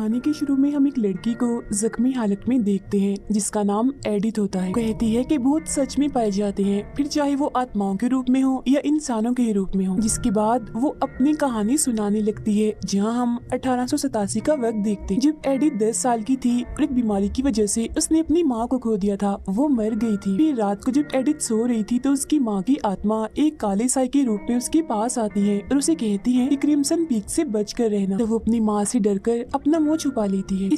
कहानी के शुरू में हम एक लड़की को जख्मी हालत में देखते हैं जिसका नाम एडिथ होता है। कहती है कि भूत सच में पाए जाते हैं, फिर चाहे वो आत्माओं के रूप में हो या इंसानों के रूप में हो। जिसके बाद वो अपनी कहानी सुनाने लगती है, जहां हम 1887 का वक्त देखते हैं जब एडिथ 10 साल की थी और एक बीमारी की वजह से उसने अपनी माँ को खो दिया था। वो मर गई थी। फिर रात को जब एडिथ सो रही थी तो उसकी माँ की आत्मा एक काले साई के रूप में उसके पास आती है और उसे कहती है कि क्रिम्सन पीक से बच कर रहना। तो वो अपनी माँ से डरकर अपना मुंह छुपा लेती है।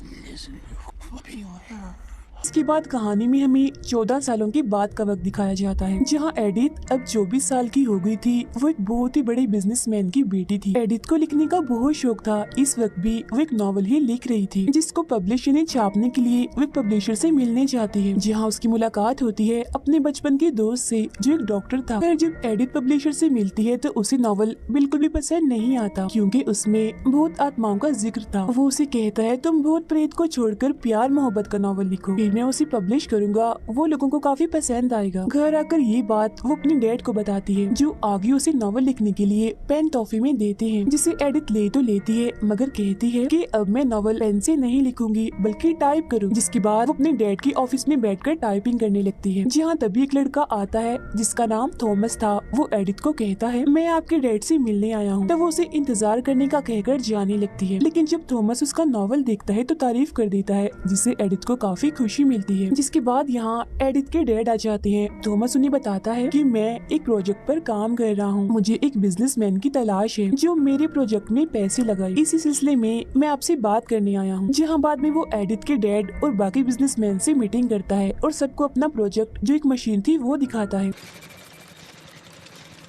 इसके बाद कहानी में हमें 14 सालों के बाद का वक्त दिखाया जाता है, जहां एडिथ अब 24 साल की हो गई थी। वो एक बहुत ही बड़े बिजनेसमैन की बेटी थी। एडिथ को लिखने का बहुत शौक था। इस वक्त भी वो एक नॉवल ही लिख रही थी, जिसको पब्लिशर ने छापने के लिए वो एक पब्लिशर से मिलने जाती है, जहां उसकी मुलाकात होती है अपने बचपन के दोस्त से जो एक डॉक्टर था। फिर जब एडिथ पब्लिशर से मिलती है तो उसे नॉवल बिल्कुल भी पसंद नहीं आता, क्योंकि उसमें बहुत आत्माओं का जिक्र था। वो उसे कहता है तुम भूत प्रेत को छोड़कर प्यार मोहब्बत का नॉवल लिखो, मैं उसे पब्लिश करूंगा, वो लोगों को काफी पसंद आएगा। घर आकर ये बात वो अपने डैड को बताती है, जो आगे उसे नॉवल लिखने के लिए पेन तोहफे में देते हैं, जिसे एडिथ ले तो लेती है मगर कहती है कि अब मैं नॉवल पेन से नहीं लिखूंगी बल्कि टाइप करूँ। जिसके बाद वो अपने डैड की ऑफिस में बैठकर टाइपिंग करने लगती है, जहाँ तभी एक लड़का आता है जिसका नाम थॉमस था। वो एडिथ को कहता है मैं आपके डैड से मिलने आया हूँ। तो वो उसे इंतजार करने का कहकर जाने लगती है, लेकिन जब थॉमस उसका नॉवल देखता है तो तारीफ कर देता है, जिससे एडिथ को काफी खुशी मिलती है। जिसके बाद यहाँ एडिथ के डैड आ जाते हैं। थॉमस उन्हें बताता है कि मैं एक प्रोजेक्ट पर काम कर रहा हूँ, मुझे एक बिजनेसमैन की तलाश है जो मेरे प्रोजेक्ट में पैसे लगाए। इसी सिलसिले में मैं आपसे बात करने आया हूँ। जहाँ बाद में वो एडिथ के डैड और बाकी बिजनेसमैन से मीटिंग करता है और सबको अपना प्रोजेक्ट जो एक मशीन थी वो दिखाता है,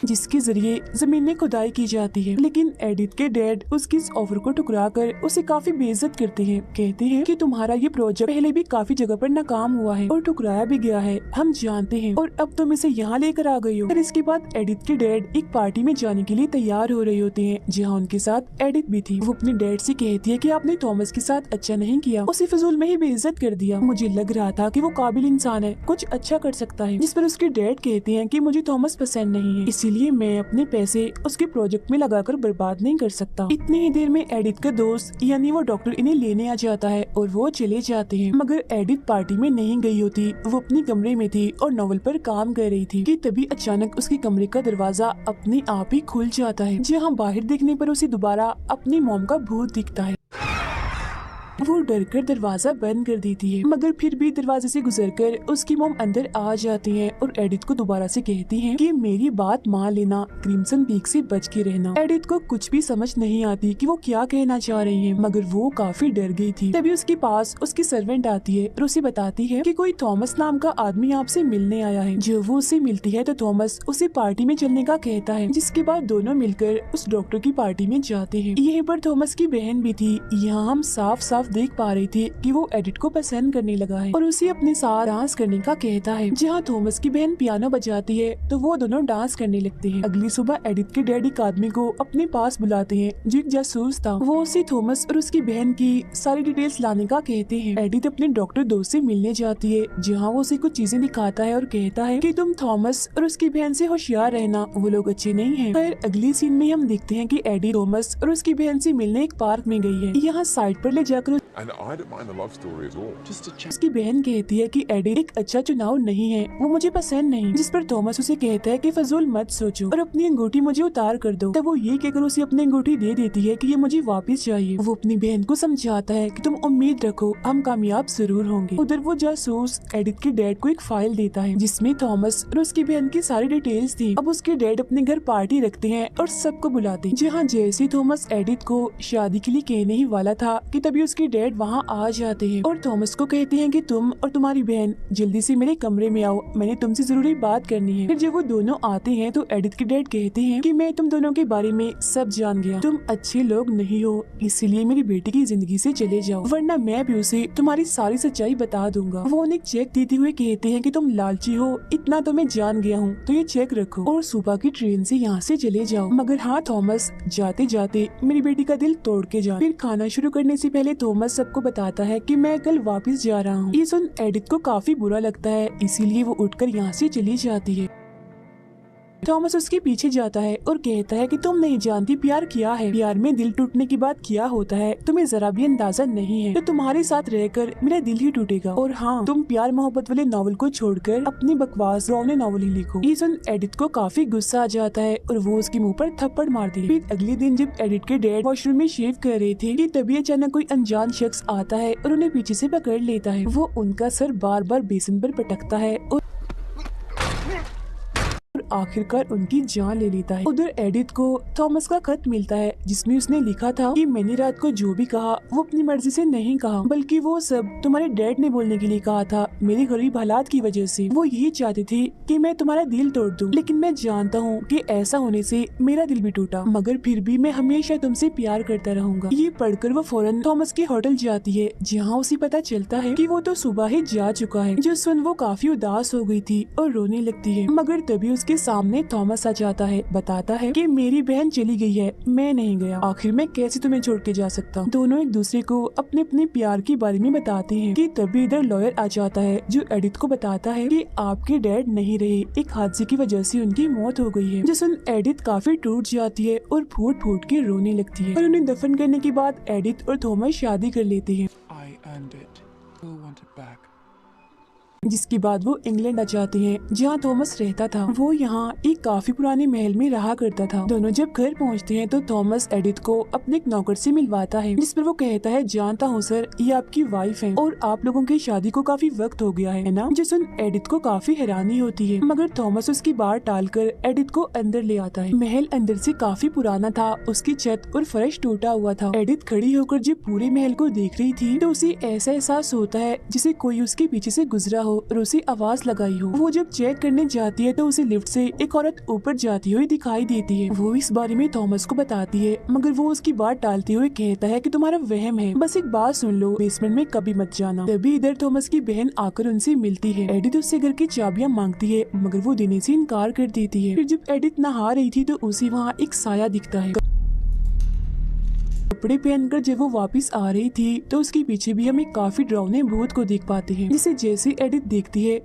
जिसके जरिए जमीन में खुदाई की जाती है। लेकिन एडिथ के डैड उसकी इस ऑफर को ठुकराकर उसे काफी बेइज्जत करते हैं। कहते हैं कि तुम्हारा ये प्रोजेक्ट पहले भी काफी जगह पर नाकाम हुआ है और ठुकराया भी गया है, हम जानते हैं, और अब तुम इसे यहाँ लेकर आ गई हो। और इसके बाद एडिथ के डैड एक पार्टी में जाने के लिए तैयार हो रहे होते हैं, जहाँ उनके साथ एडिथ भी थी। वो अपने डैड से कहती है कि आपने थॉमस के साथ अच्छा नहीं किया, उसे फिजूल में ही बेइज्जत कर दिया। मुझे लग रहा था कि वो काबिल इंसान है, कुछ अच्छा कर सकता है। जिस पर उसके डैड कहते हैं कि मुझे थॉमस पसंद नहीं है, इसीलिए मैं अपने पैसे उसके प्रोजेक्ट में लगाकर बर्बाद नहीं कर सकता। इतनी ही देर में एडिथ का दोस्त यानी वो डॉक्टर इन्हें लेने आ जाता है और वो चले जाते हैं। मगर एडिथ पार्टी में नहीं गई होती, वो अपने कमरे में थी और नॉवल पर काम कर रही थी कि तभी अचानक उसके कमरे का दरवाजा अपने आप ही खुल जाता है, जहाँ बाहर देखने पर उसे दोबारा अपनी मॉम का भूत दिखता है। वो डरकर दरवाजा बंद कर देती है, मगर फिर भी दरवाजे से गुजरकर उसकी मॉम अंदर आ जाती है और एडिथ को दोबारा से कहती हैं कि मेरी बात मान लेना, क्रिम्सन पीक से बच के रहना। एडिथ को कुछ भी समझ नहीं आती कि वो क्या कहना चाह रही है, मगर वो काफी डर गई थी। तभी उसके पास उसकी सर्वेंट आती है और उसे बताती है कि कोई थॉमस नाम का आदमी आपसे मिलने आया है। जब वो उसे मिलती है तो थॉमस उसे पार्टी में चलने का कहता है, जिसके बाद दोनों मिलकर उस डॉक्टर की पार्टी में जाते हैं। यहीं पर थॉमस की बहन भी थी। यहाँ हम साफ साफ देख पा रही थी कि वो एडिथ को पसंद करने लगा है और उसे अपने साथ डांस करने का कहता है। जहाँ थॉमस की बहन पियानो बजाती है तो वो दोनों डांस करने लगते हैं। अगली सुबह एडिथ के डैडी एक आदमी को अपने पास बुलाते हैं जो एक जासूस था। वो उसे थॉमस और उसकी बहन की सारी डिटेल्स लाने का कहते हैं। एडिथ अपने डॉक्टर दोस्त से मिलने जाती है, जहाँ वो उसे कुछ चीजें दिखाता है और कहता है कि तुम थॉमस और उसकी बहन से होशियार रहना, वो लोग अच्छे नहीं हैं। फिर अगली सीन में हम देखते हैं कि एडी थॉमस और उसकी बहन से मिलने एक पार्क में गई है। यहाँ साइड पर ले जाकर उसकी बहन कहती है कि एडी एक अच्छा चुनाव नहीं है, वो मुझे पसंद नहीं। जिस पर थॉमस उसे कहता है कि फजूल मत सोचो और अपनी अंगूठी मुझे उतार कर दो। तब वो ये कहकर उसे अपनी अंगूठी दे देती है कि ये मुझे वापस चाहिए। वो अपनी बहन को समझाता है कि तुम उम्मीद रखो, हम कामयाब जरूर होंगे। उधर वो जासूस एडिथ के डैड को एक फाइल देता है जिसमें थॉमस और उसकी बहन की सारी डिटेल्स थी। अब उसके डैड अपने घर पार्टी रखते हैं और सबको बुलाते हैं। जहाँ जैसे थॉमस एडिथ को शादी के लिए कहने ही वाला था कि तभी उसके डैड वहाँ आ जाते हैं और थॉमस को कहते हैं कि तुम और तुम्हारी बहन जल्दी से मेरे कमरे में आओ, मैंने तुमसे जरूरी बात करनी है। फिर जब वो दोनों आते हैं तो एडिथ के डैड कहते हैं कि मैं तुम दोनों के बारे में सब जान गया, तुम अच्छे लोग नहीं हो, इसीलिए मेरी बेटी की जिंदगी से चले जाओ, वरना मैं भी उसे तुम्हारी सारी सच्चाई बता दूंगा। वो उन्हें चेक देते हुए कहते हैं कि तुम लालची हो, इतना तो मैं जान गया हूँ, तो ये चेक रखो और सुबह की ट्रेन से यहाँ से चले जाओ। मगर हाँ थॉमस, जाते जाते मेरी बेटी का दिल तोड़ के जा। फिर खाना शुरू करने से पहले थॉमस सबको बताता है कि मैं कल वापस जा रहा हूँ। ये सुन एडिथ को काफी बुरा लगता है, इसीलिए वो उठकर यहाँ से चली जाती है। थॉमस उसके पीछे जाता है और कहता है कि तुम नहीं जानती प्यार क्या है। प्यार में दिल टूटने की बात क्या होता है तुम्हें जरा भी अंदाजा नहीं है। तो तुम्हारे साथ रहकर मेरा दिल ही टूटेगा। और हाँ, तुम प्यार मोहब्बत वाले नॉवल को छोड़कर अपनी बकवास डरावने नॉवल ही लिखो। ये सुन एडिथ को काफी गुस्सा आ जाता है और वो उसके मुंह पर थप्पड़ मारती है। फिर अगले दिन जब एडिथ के डैड वॉशरूम में शेव कर रहे थे कि तभी अचानक कोई अनजान शख्स आता है और उन्हें पीछे से पकड़ लेता है। वो उनका सर बार बार बेसिन पर पटकता है और आखिरकार उनकी जान ले लेता है। उधर एडिथ को थॉमस का खत मिलता है जिसमें उसने लिखा था कि मैंने रात को जो भी कहा वो अपनी मर्जी से नहीं कहा, बल्कि वो सब तुम्हारे डैड ने बोलने के लिए कहा था मेरी गरीब हालात की वजह से। वो यही चाहती थी कि मैं तुम्हारा दिल तोड़ दूं, लेकिन मैं जानता हूँ कि ऐसा होने से मेरा दिल भी टूटा, मगर फिर भी मैं हमेशा तुमसे प्यार करता रहूंगा। ये पढ़कर वो फौरन थॉमस के होटल जाती है जहाँ उसे पता चलता है कि वो तो सुबह ही जा चुका है। जो सुन वो काफी उदास हो गई थी और रोने लगती है, मगर तभी उसके सामने थॉमस आ जाता है, बताता है कि मेरी बहन चली गई है, मैं नहीं गया, आखिर मैं कैसे तुम्हें छोड़ के जा सकता। दोनों एक दूसरे को अपने अपने प्यार के बारे में बताते हैं कि तभी इधर लॉयर आ जाता है जो एडिथ को बताता है कि आपके डैड नहीं रहे, एक हादसे की वजह से उनकी मौत हो गई है। जो सुन एडिथ काफी टूट जाती है और फूट फूट के रोने लगती है। और उन्हें दफन करने के बाद एडिथ और थॉमस शादी कर लेते हैं, जिसके बाद वो इंग्लैंड आ जाते हैं जहाँ थॉमस रहता था। वो यहाँ एक काफी पुराने महल में रहा करता था। दोनों जब घर पहुँचते हैं तो थॉमस एडिथ को अपने एक नौकर से मिलवाता है, जिस पर वो कहता है जानता हूँ सर ये आपकी वाइफ है और आप लोगों की शादी को काफी वक्त हो गया है ना। जिस एडिथ को काफी हैरानी होती है, मगर थॉमस उसकी बात टालकर एडिथ को अंदर ले आता है। महल अंदर से काफी पुराना था, उसकी छत और फर्श टूटा हुआ था। एडिथ खड़ी होकर जब पूरे महल को देख रही थी तो उसे ऐसा एहसास होता है जिसे कोई उसके पीछे से गुजरा हो और उसे आवाज लगाई हो। वो जब चेक करने जाती है तो उसे लिफ्ट से एक औरत ऊपर जाती हुई दिखाई देती है। वो इस बारे में थॉमस को बताती है, मगर वो उसकी बात टालते हुए कहता है कि तुम्हारा वहम है, बस एक बात सुन लो, बेसमेंट में कभी मत जाना। तभी इधर थॉमस की बहन आकर उनसे मिलती है। एडिथ उससे घर की चाबियां मांगती है, मगर वो देने से इनकार कर देती है। फिर जब एडिथ नहा रही थी तो उसे वहाँ एक साया दिखता है। कपड़े पहनकर जब वो वापस आ रही थी तो उसके पीछे भी हम एक काफी डरावने भूत को देख पाते हैं, जिसे जैसे एडिथ देखती है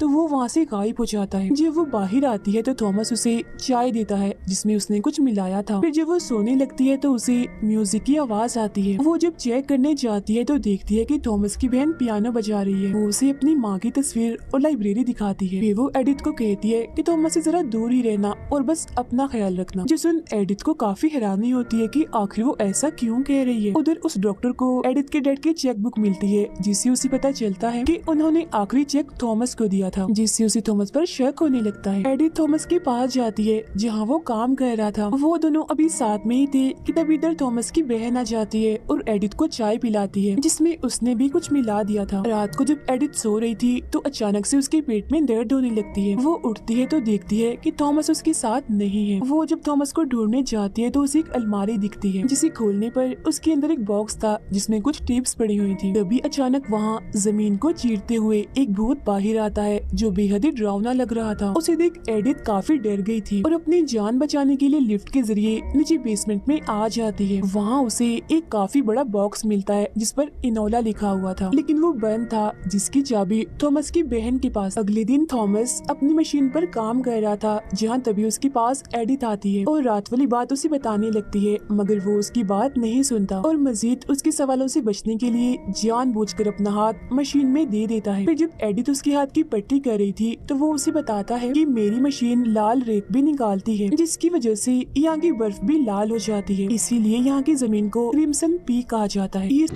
तो वो वहाँ से गायब हो जाता है। जब वो बाहर आती है तो थॉमस उसे चाय देता है जिसमें उसने कुछ मिलाया था। फिर जब वो सोने लगती है तो उसे म्यूजिक की आवाज आती है। वो जब चेक करने जाती है तो देखती है कि थॉमस की बहन पियानो बजा रही है। वो उसे अपनी माँ की तस्वीर और लाइब्रेरी दिखाती है। फिर वो एडिथ को कहती है कि थॉमस से जरा दूर ही रहना और बस अपना ख्याल रखना। जो सुन एडिथ को काफी हैरानी होती है कि आखिर वो ऐसा क्यों कह रही है। उधर उस डॉक्टर को एडिथ के डैड की चेक बुक मिलती है, जिससे उसे पता चलता है कि उन्होंने आखिरी चेक थॉमस को दिया था, जिससे उसे थॉमस पर शक होने लगता है। एडिथ थॉमस के पास जाती है जहाँ वो काम कर रहा था। वो दोनों अभी साथ में ही थे कि तभी इधर थॉमस की बहन आ जाती है और एडिथ को चाय पिलाती है, जिसमें उसने भी कुछ मिला दिया था। रात को जब एडिथ सो रही थी तो अचानक से उसके पेट में दर्द होने लगती है। वो उठती है तो देखती है कि थॉमस उसके साथ नहीं है। वो जब थॉमस को ढूंढने जाती है तो उसे एक अलमारी दिखती है, जिसे खोलने पर उसके अंदर एक बॉक्स था जिसमें कुछ टिप्स पड़ी हुई थी। तभी अचानक वहाँ जमीन को चीरते हुए एक भूत बाहर आता है जो बेहद ही डरावना लग रहा था। उसे देख एडिथ काफी डर गई थी और अपनी जान बचाने के लिए लिफ्ट के जरिए नीचे बेसमेंट में आ जाती है। वहाँ उसे एक काफी बड़ा बॉक्स मिलता है जिस पर इनोला लिखा हुआ था, लेकिन वो बंद था, जिसकी चाबी थॉमस की बहन के पास। अगले दिन थॉमस अपनी मशीन पर काम कर रहा था जहाँ तभी उसके पास एडिथ आती है और रात वाली बात उसे बताने लगती है, मगर वो उसकी बात नहीं सुनता और मजीद उसके सवालों से बचने के लिए जानबूझकर अपना हाथ मशीन में दे देता है। फिर जब एडिथ उसके हाथ की पट्टी कर रही थी तो वो उसे बताता है कि मेरी मशीन लाल रेत भी निकालती है, जिसकी वजह से यहाँ की बर्फ भी लाल हो जाती है, इसीलिए यहाँ की जमीन को क्रिम्सन पीक कहा जाता है। ये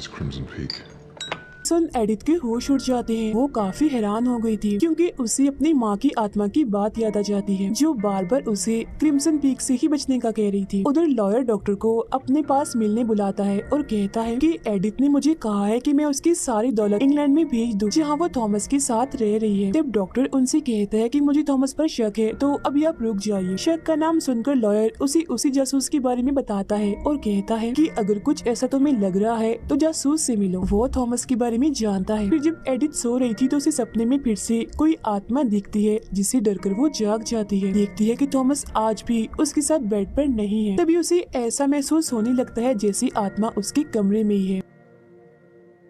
सुन एडिथ के होश उड़ जाते हैं। वो काफी हैरान हो गई थी क्योंकि उसे अपनी माँ की आत्मा की बात याद आ जाती है, जो बार बार उसे क्रिम्सन पीक से ही बचने का कह रही थी। उधर लॉयर डॉक्टर को अपने पास मिलने बुलाता है और कहता है कि एडिथ ने मुझे कहा है कि मैं उसकी सारी दौलत इंग्लैंड में भेज दूं, जहाँ वो थॉमस के साथ रह रही है। तब डॉक्टर उनसे कहता है कि मुझे थॉमस पर शक है, तो अभी आप रुक जाइए। शक का नाम सुनकर लॉयर उसी जासूस के बारे में बताता है और कहता है कि अगर कुछ ऐसा तुम्हें लग रहा है तो जासूस से मिलो, वो थॉमस के बारे में जानता है। फिर जब एडिथ सो रही थी तो उसे सपने में फिर से कोई आत्मा दिखती है, जिससे डरकर वो जाग जाती है। देखती है कि थॉमस आज भी उसके साथ बेड पर नहीं है। तभी उसे ऐसा महसूस होने लगता है जैसे आत्मा उसके कमरे में ही है।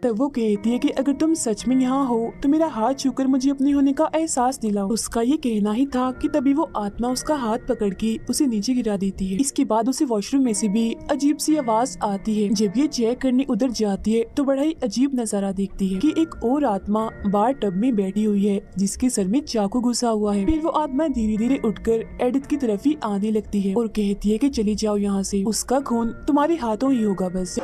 तब वो कहती है कि अगर तुम सच में यहाँ हो तो मेरा हाथ छूकर मुझे अपने होने का एहसास दिलाओ। उसका ये कहना ही था कि तभी वो आत्मा उसका हाथ पकड़ के उसे नीचे गिरा देती है। इसके बाद उसे वॉशरूम में से भी अजीब सी आवाज आती है। जब ये चेक करने उधर जाती है तो बड़ा ही अजीब नजारा देखती है कि एक और आत्मा बार टब में बैठी हुई है जिसके सर में चाकू घुसा हुआ है। फिर वो आत्मा धीरे धीरे उठकर एडिथ की तरफ ही आने लगती है और कहती है कि चली जाओ यहाँ से, उसका खून तुम्हारे हाथों ही होगा बस।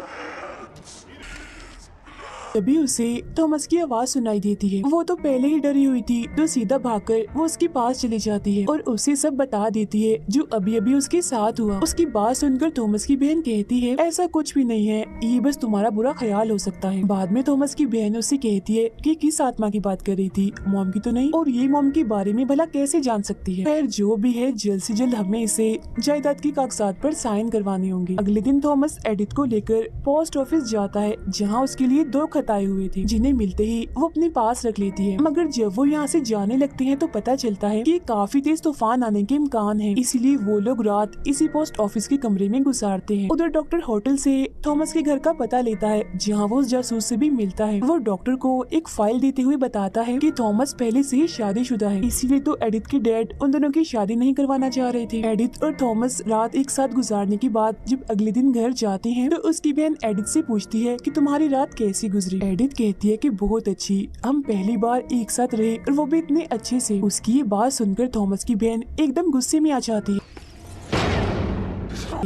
तभी उसे थॉमस की आवाज सुनाई देती है। वो तो पहले ही डरी हुई थी तो सीधा भागकर वो उसके पास चली जाती है और उसे सब बता देती है जो अभी अभी उसके साथ हुआ। उसकी बात सुनकर थॉमस की बहन कहती है ऐसा कुछ भी नहीं है, ये बस तुम्हारा बुरा ख्याल हो सकता है। बाद में थॉमस की बहन उससे कहती है कि किस आत्मा की बात कर रही थी, मॉम की तो नहीं, और ये मॉम के बारे में भला कैसे जान सकती है। खैर जो भी है, जल्द से जल्द हमें इसे जायदाद के कागजात पर साइन करवाने होंगे। अगले दिन थॉमस एडिथ को लेकर पोस्ट ऑफिस जाता है जहाँ उसके लिए 2 खत आए हुए थे जिन्हें मिलते ही वो अपने पास रख लेती है। मगर जब वो यहाँ से जाने लगते हैं तो पता चलता है कि काफी तेज तूफान आने के इम्कान है, इसीलिए वो लोग रात इसी पोस्ट ऑफिस के कमरे में गुजारते हैं। उधर डॉक्टर होटल से थॉमस के घर का पता लेता है जहाँ वो उस जासूस से भी मिलता है। वो डॉक्टर को एक फाइल देते हुए बताता है कि थॉमस पहले से ही शादीशुदा है, इसीलिए तो एडिथ के डैड उन दोनों की शादी नहीं करवाना चाह रहे थे। एडिथ और थॉमस रात एक साथ गुजारने के बाद जब अगले दिन घर जाते हैं तो उसकी बहन एडिथ से पूछती है कि तुम्हारी रात कैसी गुजरी। एडिथ कहती है कि बहुत अच्छी, हम पहली बार एक साथ रहे और वो भी इतने अच्छे से। उसकी ये बात सुनकर थॉमस की बहन एकदम गुस्से में आ जाती है,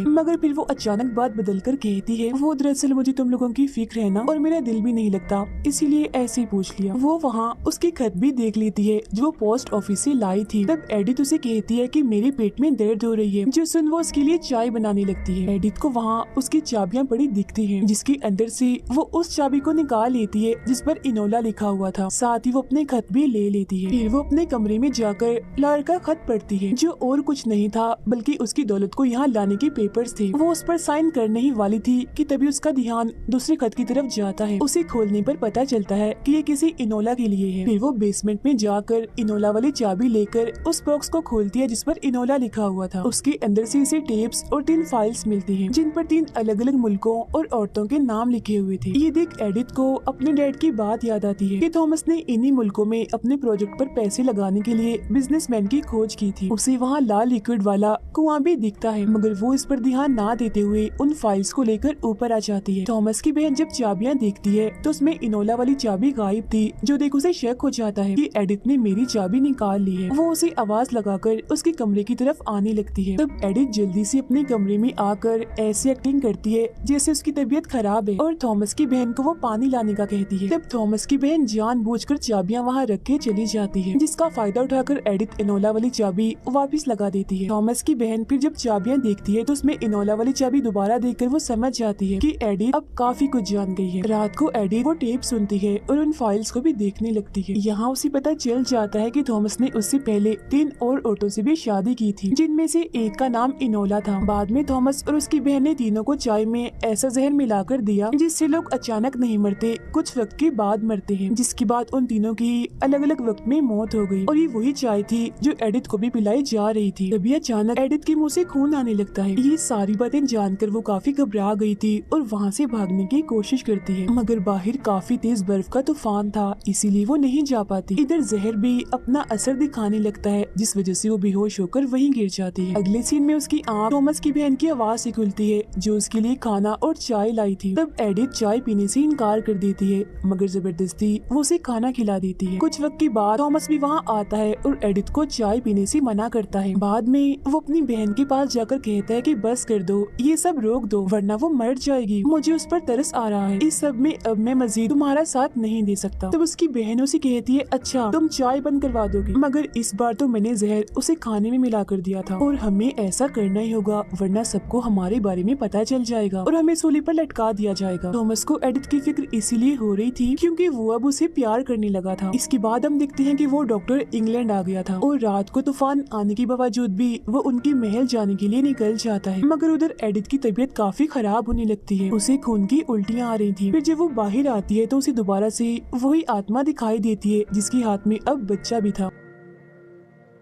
मगर फिर वो अचानक बात बदलकर कहती है वो दरअसल मुझे तुम लोगों की फिक्र है ना, और मेरा दिल भी नहीं लगता, इसीलिए ऐसे ही पूछ लिया। वो वहाँ उसकी खत भी देख लेती है जो वो पोस्ट ऑफिस से लाई थी। तब एडिथ उसे कहती है कि मेरे पेट में दर्द हो रही है, जो सुन वो उसके लिए चाय बनाने लगती है। एडिथ को वहाँ उसकी चाबियां पड़ी दिखती है जिसके अंदर से वो उस चाबी को निकाल लेती है जिस पर इनोला लिखा हुआ था। साथ ही वो अपने खत भी ले लेती है। फिर वो अपने कमरे में जाकर लार का खत पढ़ती है जो और कुछ नहीं था बल्कि उसकी दौलत को यहाँ लाने के पेपर्स थे। वो उस पर साइन करने ही वाली थी कि तभी उसका ध्यान दूसरे खत की तरफ जाता है। उसे खोलने पर पता चलता है कि ये किसी इनोला के लिए है। फिर वो बेसमेंट में जाकर इनोला वाली चाबी लेकर उस बॉक्स को खोलती है जिस पर इनोला लिखा हुआ था। उसके अंदर से इसे टेप्स और 3 फाइल्स मिलती हैं जिन पर 3 अलग अलग मुल्कों और औरतों के नाम लिखे हुए थे। ये देख एडिथ को अपने डैड की बात याद आती है कि थॉमस ने इन्हीं मुल्कों में अपने प्रोजेक्ट पर पैसे लगाने के लिए बिजनेसमैन की खोज की थी। उसे वहाँ लाल लिक्विड वाला कुआं भी दिखता है, मगर वो इस पर ध्यान ना देते हुए उन फाइल्स को लेकर ऊपर आ जाती है। थॉमस की बहन जब चाबियां देखती है तो उसमें इनोला वाली चाबी गायब थी, जो देख उसे शक हो जाता है कि एडिथ ने मेरी चाबी निकाल ली है। वो उसे आवाज लगाकर उसके कमरे की तरफ आने लगती है। तब एडिथ जल्दी से अपने कमरे में आकर ऐसी एक्टिंग करती है जैसे उसकी तबीयत खराब है और थॉमस की बहन को वो पानी लाने का कहती है। तब थॉमस की बहन जानबूझकर चाबियां वहाँ रख के चली जाती है, जिसका फायदा उठाकर एडिथ इनोला वाली चाबी वापिस लगा देती है। थॉमस की बहन फिर जब चाबियां देखती है तो उसमें इनोला वाली चाबी दोबारा देखकर वो समझ जाती है कि एडी अब काफी कुछ जान गई है। रात को एडी वो टेप सुनती है और उन फाइल्स को भी देखने लगती है। यहाँ उसे पता चल जाता है कि थॉमस ने उससे पहले 3 और औरतों से भी शादी की थी, जिनमें से एक का नाम इनोला था। बाद में थॉमस और उसकी बहन ने तीनों को चाय में ऐसा जहर मिलाकर दिया जिससे लोग अचानक नहीं मरते, कुछ वक्त के बाद मरते हैं, जिसके बाद उन तीनों की अलग अलग वक्त में मौत हो गई। और ये वही चाय थी जो एडिथ को भी पिलाई जा रही थी। तभी अचानक एडिथ के मुंह से खून आने लगता है। ये सारी बातें जानकर वो काफी घबरा गई थी और वहाँ से भागने की कोशिश करती है, मगर बाहर काफी तेज बर्फ का तूफान था, इसीलिए वो नहीं जा पाती। इधर जहर भी अपना असर दिखाने लगता है, जिस वजह से वो बेहोश होकर वहीं गिर जाती है। अगले सीन में उसकी आँख थॉमस की बहन की आवाज से खुलती है जो उसके लिए खाना और चाय लाई थी। तब एडिथ चाय पीने से इनकार कर देती है, मगर जबरदस्ती वो उसे खाना खिला देती है। कुछ वक्त के बाद थॉमस भी वहाँ आता है और एडिथ को चाय पीने से मना करता है। बाद में वो अपनी बहन के पास जाकर कहता है कि बस कर दो, ये सब रोक दो वरना वो मर जाएगी, मुझे उस पर तरस आ रहा है, इस सब में अब मैं मजीद तुम्हारा साथ नहीं दे सकता। तब उसकी बहन उसे कहती है अच्छा तुम चाय बंद करवा दोगी, मगर इस बार तो मैंने जहर उसे खाने में मिला कर दिया था और हमें ऐसा करना ही होगा वरना सबको हमारे बारे में पता चल जाएगा और हमें सूली पर लटका दिया जाएगा। थॉमस को एडिथ की फिक्र इसीलिए हो रही थी क्योंकि वो अब उसे प्यार करने लगा था। इसके बाद हम देखते हैं कि वो डॉक्टर इंग्लैंड आ गया था और रात को तूफान आने के बावजूद भी वो उनकी महल जाने के लिए निकल जाता है, मगर उधर एडिथ की तबीयत काफी खराब होने लगती है। उसे खून की उल्टियां आ रही थी। फिर जब वो बाहर आती है तो उसे दोबारा से वही आत्मा दिखाई देती है जिसके हाथ में अब बच्चा भी था।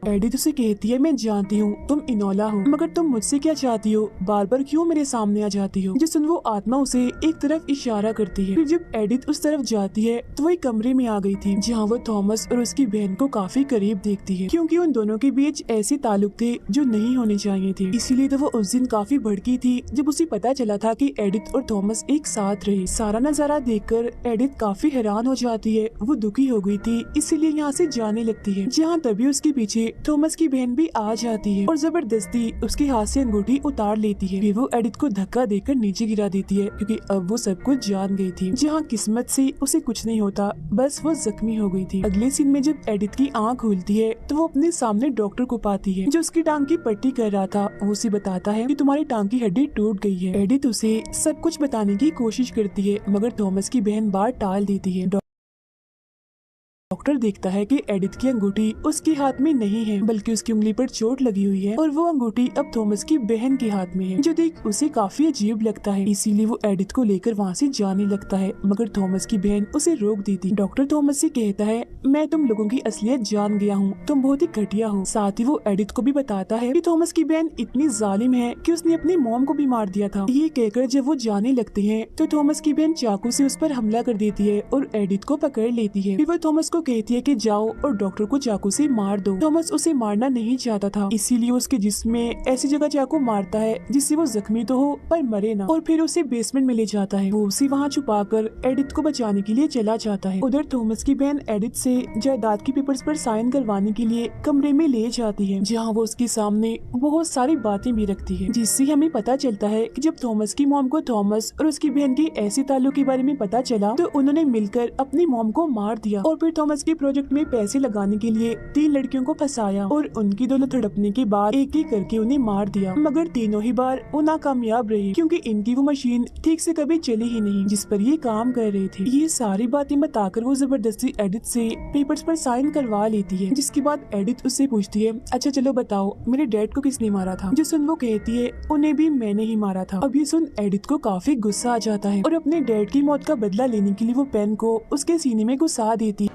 एडिथ उसे कहती है मैं जानती हूँ तुम इनोला हो, मगर तुम मुझसे क्या चाहती हो, बार बार क्यों मेरे सामने आ जाती हो। जिस वो आत्मा उसे एक तरफ इशारा करती है। फिर जब एडिथ उस तरफ जाती है तो वो एक कमरे में आ गई थी जहाँ वो थॉमस और उसकी बहन को काफी करीब देखती है, क्योंकि उन दोनों के बीच ऐसे ताल्लुक थे जो नहीं होने चाहिए थे। इसीलिए तो वो उस दिन काफी भड़की थी जब उसे पता चला था कि एडिथ और थॉमस एक साथ रहे। सारा नजारा देखकर एडिथ काफी हैरान हो जाती है, वो दुखी हो गई थी इसीलिए यहाँ से जाने लगती है। जहाँ तभी उसके पीछे थॉमस की बहन भी आ जाती है और जबरदस्ती उसके हाथ से अंगूठी उतार लेती है। फिर वो एडिथ को धक्का देकर नीचे गिरा देती है, क्योंकि अब वो सब कुछ जान गई थी। जहाँ किस्मत से उसे कुछ नहीं होता, बस वो जख्मी हो गई थी। अगले सीन में जब एडिथ की आंख खुलती है तो वो अपने सामने डॉक्टर को पाती है जो उसकी टांग की पट्टी कर रहा था। वो उसे बताता है कि तुम्हारी टांग की हड्डी टूट गई है। एडिथ उसे सब कुछ बताने की कोशिश करती है, मगर थॉमस की बहन बात टाल देती है। डॉक्टर देखता है कि एडिथ की अंगूठी उसके हाथ में नहीं है, बल्कि उसकी उंगली पर चोट लगी हुई है और वो अंगूठी अब थॉमस की बहन के हाथ में है, जो देख उसे काफी अजीब लगता है। इसीलिए वो एडिथ को लेकर वहाँ से जाने लगता है, मगर थॉमस की बहन उसे रोक देती। डॉक्टर थॉमस से कहता है मैं तुम लोगों की असलियत जान गया हूँ, तुम बहुत ही घटिया हो। साथ ही वो एडिथ को भी बताता है कि थॉमस की बहन इतनी जालिम है कि उसने अपनी मॉम को भी मार दिया था। ये कहकर जब वो जाने लगते हैं तो थॉमस की बहन चाकू से उस पर हमला कर देती है और एडिथ को पकड़ लेती है। फिर वो थॉमस को कहती है कि जाओ और डॉक्टर को चाकू से मार दो। थॉमस उसे मारना नहीं चाहता था, इसीलिए उसके जिस्म में ऐसी जगह चाकू मारता है जिससे वो जख्मी तो हो पर मरे ना, और फिर उसे बेसमेंट में ले जाता है। वो उसे वहाँ छुपाकर एडिथ को बचाने के लिए चला जाता है। उधर थॉमस की बहन एडिथ से जायदाद के पेपर्स पर साइन करवाने के लिए कमरे में ले जाती है, जहाँ वो उसके सामने बहुत सारी बातें भी रखती है, जिससे हमें पता चलता है कि जब थॉमस की मॉम को थॉमस और उसकी बहन के ऐसे ताल्लुक के बारे में पता चला तो उन्होंने मिलकर अपनी मॉम को मार दिया और फिर थॉमस के प्रोजेक्ट में पैसे लगाने के लिए 3 लड़कियों को फंसाया और उनकी दौलत हड़पने के बाद एक एक करके उन्हें मार दिया, मगर तीनों ही बार वो नाकामयाब रही, क्योंकि इनकी वो मशीन ठीक से कभी चली ही नहीं जिस पर ये काम कर रहे थे। ये सारी बातें बताकर वो जबरदस्ती एडिथ से पेपर्स पर साइन करवा लेती है, जिसके बाद एडिथ उससे पूछती है अच्छा चलो बताओ मेरे डैड को किसने मारा था। जो सुन वो कहती है उन्हें भी मैंने ही मारा था। अब ये सुन एडिथ को काफी गुस्सा आ जाता है और अपने डैड की मौत का बदला लेने के लिए वो पेन को उसके सीने में घुसा देती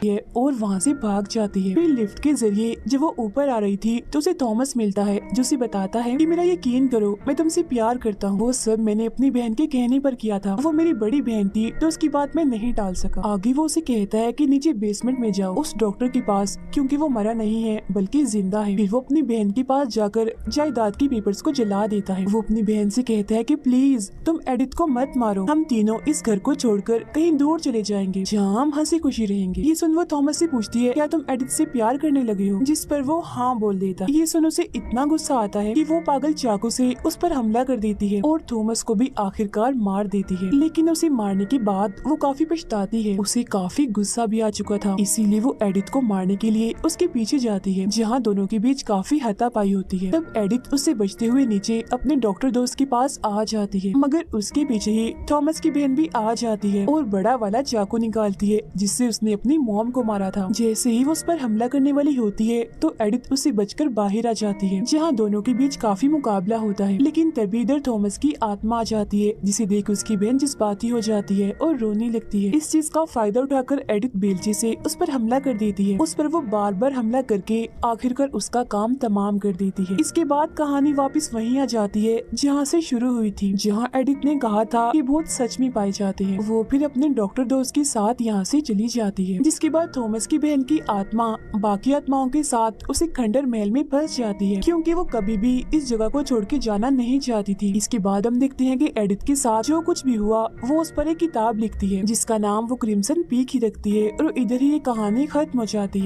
है और वहाँ से भाग जाती है। फिर लिफ्ट के जरिए जब वो ऊपर आ रही थी तो उसे थॉमस मिलता है जो उसे बताता है कि मेरा यकीन करो मैं तुमसे प्यार करता हूँ, वो सब मैंने अपनी बहन के कहने पर किया था। वो मेरी बड़ी बहन थी तो उसकी बात मैं नहीं टाल सका। आगे वो उसे कहता है कि नीचे बेसमेंट में जाओ उस डॉक्टर के पास, क्योंकि वो मरा नहीं है बल्कि जिंदा है। फिर वो अपनी बहन के पास जाकर जायदाद के पेपर्स को जला देता है। वो अपनी बहन से कहता है कि प्लीज तुम एडिथ को मत मारो, हम तीनों इस घर को छोड़कर कहीं दूर चले जाएंगे जहाँ हम हंसी खुशी रहेंगे। ये सुन वो थॉमस से पूछती है क्या तुम एडिथ से प्यार करने लगे हो, जिस पर वो हाँ बोल देता। ये सुन उसे इतना गुस्सा आता है कि वो पागल चाकू से उस पर हमला कर देती है और थॉमस को भी आखिरकार मार देती है। लेकिन उसे मारने के बाद वो काफी पछताती है, उसे काफी गुस्सा भी आ चुका था, इसीलिए वो एडिथ को मारने के लिए उसके पीछे जाती है, जहाँ दोनों के बीच काफी हाथापाई होती है। तब एडिथ उससे बचते हुए नीचे अपने डॉक्टर दोस्त के पास आ जाती है, मगर उसके पीछे ही थॉमस की बहन भी आ जाती है और बड़ा वाला चाकू निकालती है जिससे उसने अपनी मॉम को मारा था। जैसे ही वो उस पर हमला करने वाली होती है तो एडिथ उससे बचकर बाहर आ जाती है, जहाँ दोनों के बीच काफी मुकाबला होता है। लेकिन तभी इधर थॉमस की आत्मा आ जाती है, जिसे देख उसकी बहन जज्बाती हो जाती है और रोने लगती है। इस चीज का फायदा उठाकर एडिथ बेलचे से उस पर हमला कर देती है। उस पर वो बार बार हमला करके आखिरकार उसका काम तमाम कर देती है। इसके बाद कहानी वापस वहीं आ जाती है जहाँ से शुरू हुई थी, जहाँ एडिथ ने कहा था कि भूत सच में पाए जाते हैं। वो फिर अपने डॉक्टर दोस्त के साथ यहाँ से चली जाती है, जिसके बाद थॉमस की बहन की आत्मा बाकी आत्माओं के साथ उसे खंडर महल में फंस जाती है, क्योंकि वो कभी भी इस जगह को छोड़ के जाना नहीं चाहती थी। इसके बाद हम देखते हैं कि एडिथ के साथ जो कुछ भी हुआ वो उस पर एक किताब लिखती है जिसका नाम वो क्रिम्सन पीक ही रखती है और इधर ही ये कहानी खत्म हो जाती है।